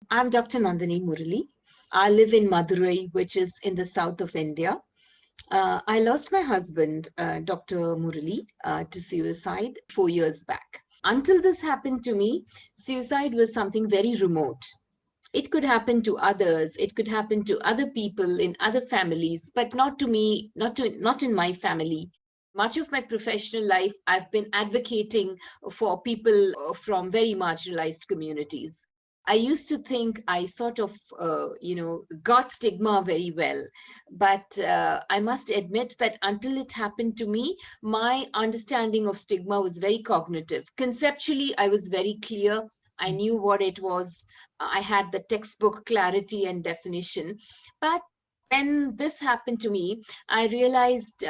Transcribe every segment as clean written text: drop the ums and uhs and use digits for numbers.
I'm Dr. Nandini Murali. I live in Madurai, which is in the south of India. I lost my husband, Dr. Murali, to suicide 4 years back. Until this happened to me, suicide was something very remote. It could happen to others, it could happen to other people in other families, but not to me, not in my family. Much of my professional life, I've been advocating for people from very marginalized communities. I used to think I sort of, got stigma very well. But I must admit that until it happened to me, my understanding of stigma was very cognitive. Conceptually, I was very clear. I knew what it was. I had the textbook clarity and definition. But when this happened to me, I realized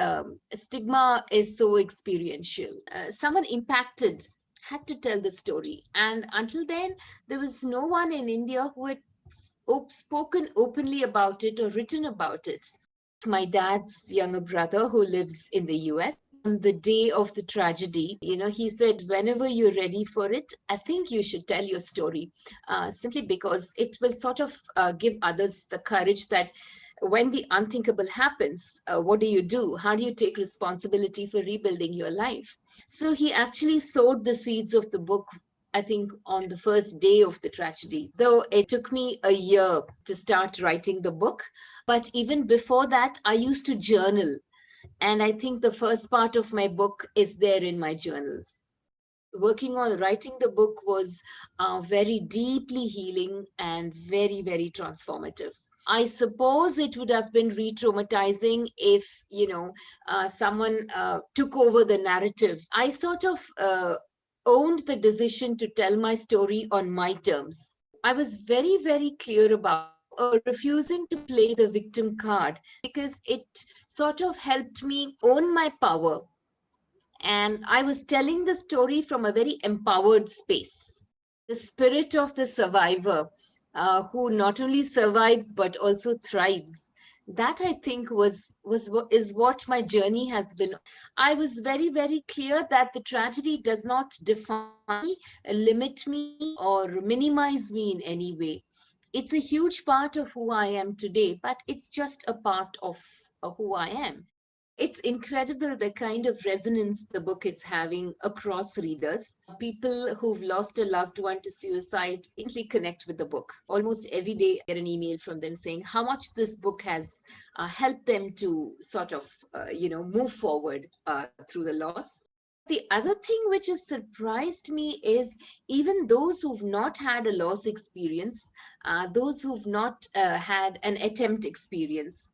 stigma is so experiential. Someone impacted had to tell the story. And until then, there was no one in India who had spoken openly about it or written about it. My dad's younger brother, who lives in the US, on the day of the tragedy, he said, whenever you're ready for it, I think you should tell your story, simply because it will sort of give others the courage that when the unthinkable happens, what do you do? How do you take responsibility for rebuilding your life? So he actually sowed the seeds of the book, I think, on the first day of the tragedy, though it took me a year to start writing the book. But even before that, I used to journal. And I think the first part of my book is there in my journals. Working on writing the book was very deeply healing and very, very transformative. I suppose it would have been re-traumatizing if, someone took over the narrative. I sort of owned the decision to tell my story on my terms. I was very, very clear about refusing to play the victim card because it sort of helped me own my power. And I was telling the story from a very empowered space. The spirit of the survivor, who not only survives but also thrives. That I think is what my journey has been. I was very, very clear that the tragedy does not define me, limit me, or minimize me in any way. It's a huge part of who I am today, but it's just a part of who I am. It's incredible the kind of resonance the book is having across readers. People who've lost a loved one to suicide instantly connect with the book. Almost every day, I get an email from them saying how much this book has helped them to sort of, move forward through the loss. The other thing which has surprised me is even those who've not had a loss experience, those who've not had an attempt experience,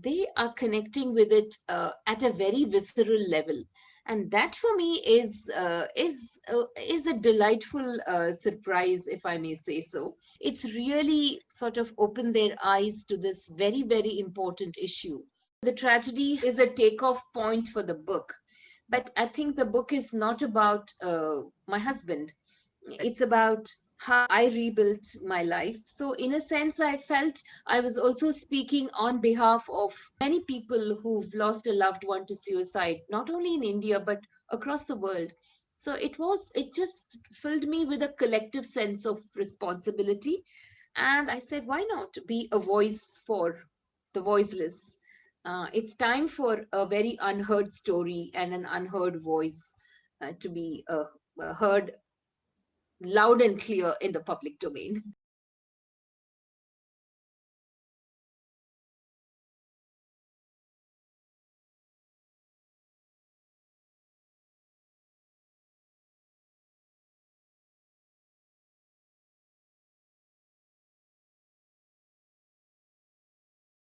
they are connecting with it at a very visceral level, and that for me is a delightful surprise, if I may say so. It's really sort of opened their eyes to this very, very important issue. The tragedy is a takeoff point for the book, but I think the book is not about my husband. It's about how I rebuilt my life. So, in a sense, I felt I was also speaking on behalf of many people who've lost a loved one to suicide, not only in India, but across the world. So, it just filled me with a collective sense of responsibility. And I said, why not be a voice for the voiceless? It's time for a very unheard story and an unheard voice to be heard loud and clear in the public domain.